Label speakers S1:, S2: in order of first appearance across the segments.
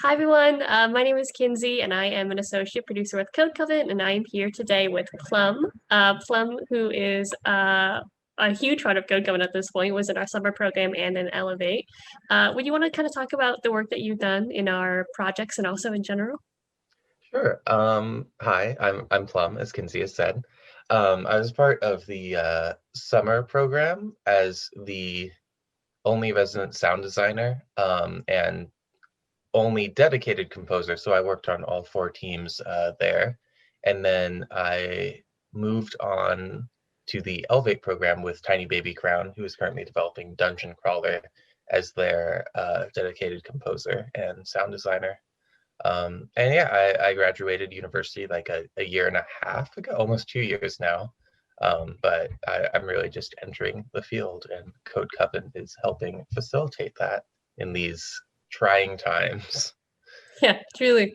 S1: Hi everyone, my name is Kinsey and I am an associate producer with Code Coven and I am here today with Plum. Plum, who is a huge part of Code Coven at this point, was in our summer program and in Elevate. Would you want to kind of talk about the work that you've done in our projects and also in general?
S2: Sure. Hi, I'm Plum, as Kinsey has said. I was part of the summer program as the only resident sound designer and only dedicated composer. So I worked on all four teams there. And then I moved on to the Elevate program with Tiny Baby Crown, who is currently developing Dungeon Crawler as their dedicated composer and sound designer. And yeah, I graduated university like a year and a half ago, almost 2 years now. But I'm really just entering the field, and Code Coven is helping facilitate that in these trying times.
S1: Yeah, truly.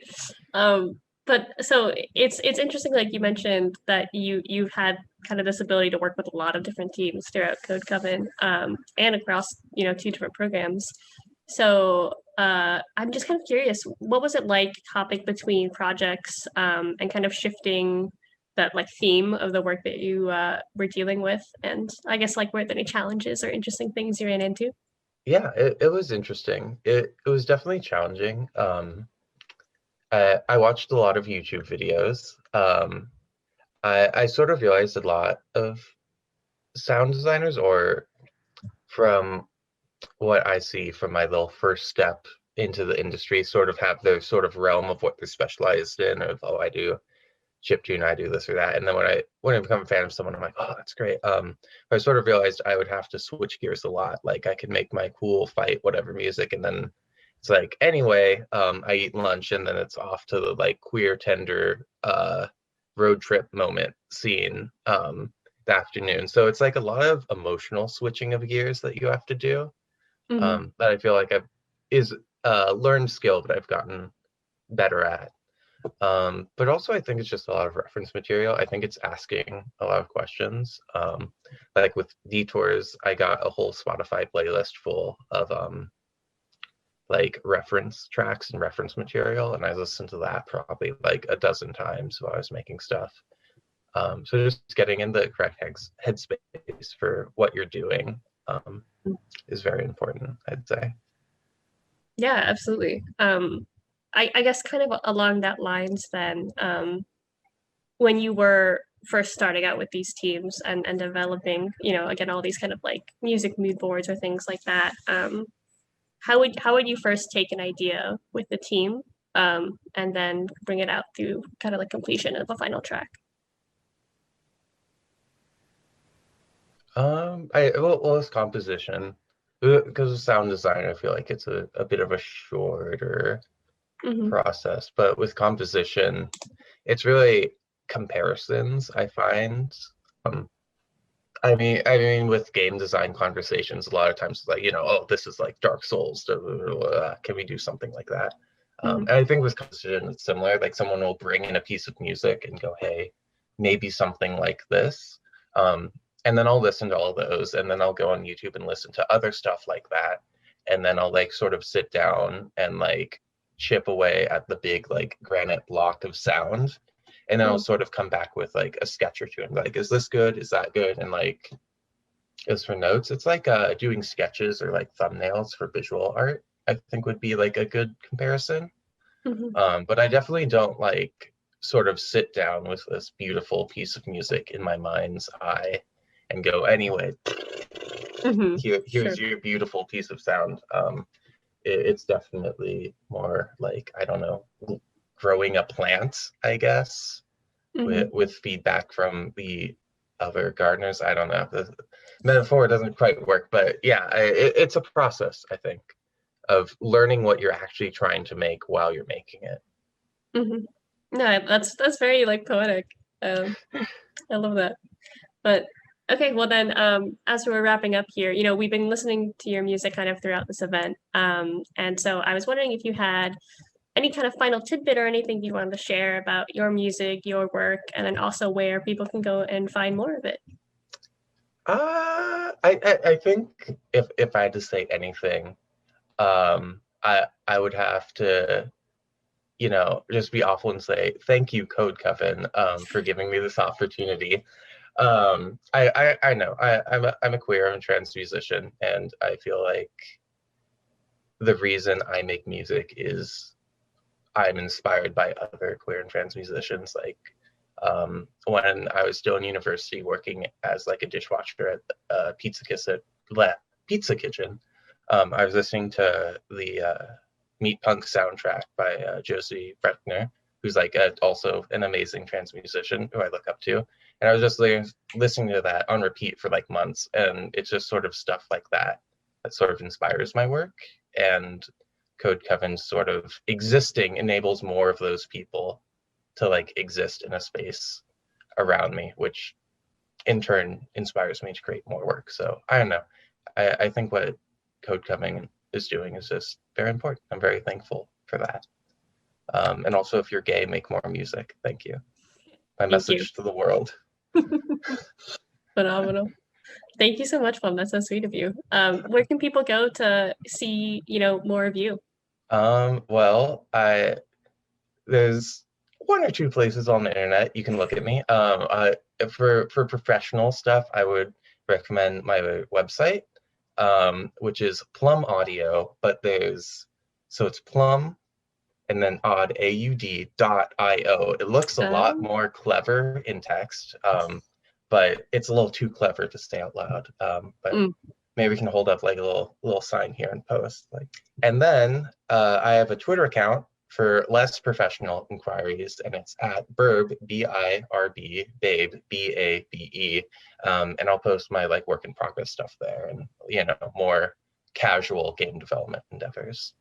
S1: But so it's interesting, like you mentioned, that you've had kind of this ability to work with a lot of different teams throughout Code Coven, and across, two different programs. So I'm just kind of curious, what was it like hopping between projects, and kind of shifting that like theme of the work that you were dealing with? And I guess like were there any challenges or interesting things you ran into?
S2: Yeah, it was interesting. It was definitely challenging. I watched a lot of YouTube videos. I sort of realized a lot of sound designers, or from what I see from my little first step into the industry, sort of have their sort of realm of what they're specialized in, of oh, I do chiptune, I do this or that. And then when I become a fan of someone, I'm like, oh, that's great. I sort of realized I would have to switch gears a lot. Like I could make my cool fight whatever music, and then it's like anyway, I eat lunch and then it's off to the like queer tender road trip moment scene the afternoon. So it's like a lot of emotional switching of gears that you have to do.
S1: Hmm.
S2: That I feel like I've is a learned skill that I've gotten better at. But also I think it's just a lot of reference material. I think it's asking a lot of questions. Like with detours, I got a whole Spotify playlist full of like reference tracks and reference material, and I listened to that probably like a dozen times while I was making stuff. So just getting in the correct headspace for what you're doing is very important, I'd say.
S1: Yeah, absolutely. I guess kind of along that lines then, when you were first starting out with these teams and developing, again, all these kind of like music mood boards or things like that, how would you first take an idea with the team, and then bring it out through kind of like completion of a final track?
S2: Well, it's composition. Because of sound design, I feel like it's a bit of a shorter
S1: Hmm.
S2: process. But with composition, it's really comparisons, I find. Um, I mean, with game design conversations, a lot of times it's like, oh, this is like Dark Souls. Can we do something like that?
S1: Hmm.
S2: And I think with composition, it's similar. Like someone will bring in a piece of music and go, hey, maybe something like this. Um, and then I'll listen to all those, and then I'll go on YouTube and listen to other stuff like that. And then I'll like sort of sit down and like chip away at the big like granite block of sound, and then I'll sort of come back with like a sketch or two and be like, is this good? Is that good? And like as for notes, it's like doing sketches or like thumbnails for visual art, I think would be like a good comparison.
S1: Hmm.
S2: But I definitely don't like sort of sit down with this beautiful piece of music in my mind's eye and go, anyway,
S1: Hmm. Sure.
S2: here's your beautiful piece of sound. It's definitely more like, I don't know, growing a plant, I guess,
S1: Hmm.
S2: with feedback from the other gardeners. I don't know. The metaphor doesn't quite work, but yeah, it's a process, I think, of learning what you're actually trying to make while you're making it.
S1: Hmm. No, that's very like poetic. Um, I love that. But okay, well then, as we're wrapping up here, we've been listening to your music kind of throughout this event. And so I was wondering if you had any kind of final tidbit or anything you wanted to share about your music, your work, and then also where people can go and find more of it.
S2: I think if I had to say anything, um, I would have to, you know, just be awful and say thank you, Code Coven, for giving me this opportunity. I know I'm a queer, I'm a trans musician, and I feel like the reason I make music is I'm inspired by other queer and trans musicians. Like when I was still in university working as like a dishwasher at Pizza Kitchen, I was listening to the Meat Punk soundtrack by Josie Breckner, who's like also an amazing trans musician who I look up to. And I was just listening to that on repeat for like months. And it's just sort of stuff like that that sort of inspires my work. And Code Coven sort of existing enables more of those people to like exist in a space around me, which in turn inspires me to create more work. So I don't know. I think what Code Coven is doing is just very important. I'm very thankful for that. And also, if you're gay, make more music. Thank you. My
S1: Thank you.
S2: message to the world.
S1: Phenomenal. Thank you so much, Plum. That's so sweet of you. Where can people go to see, more of you?
S2: Well, there's one or two places on the internet you can look at me. For professional stuff, I would recommend my website, which is Plum Audio, but so it's Plum and then aud.io. It looks a lot more clever in text, but it's a little too clever to say out loud. But maybe we can hold up like a little sign here and post. And then I have a Twitter account for less professional inquiries, and it's at Birb, B-I-R-B, Babe, B-A-B-E. And I'll post my like work in progress stuff there, and more casual game development endeavors.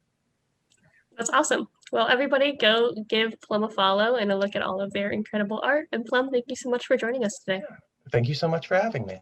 S1: That's awesome. Well, everybody go give Plum a follow and a look at all of their incredible art. And Plum, thank you so much for joining us today.
S2: Thank you so much for having me.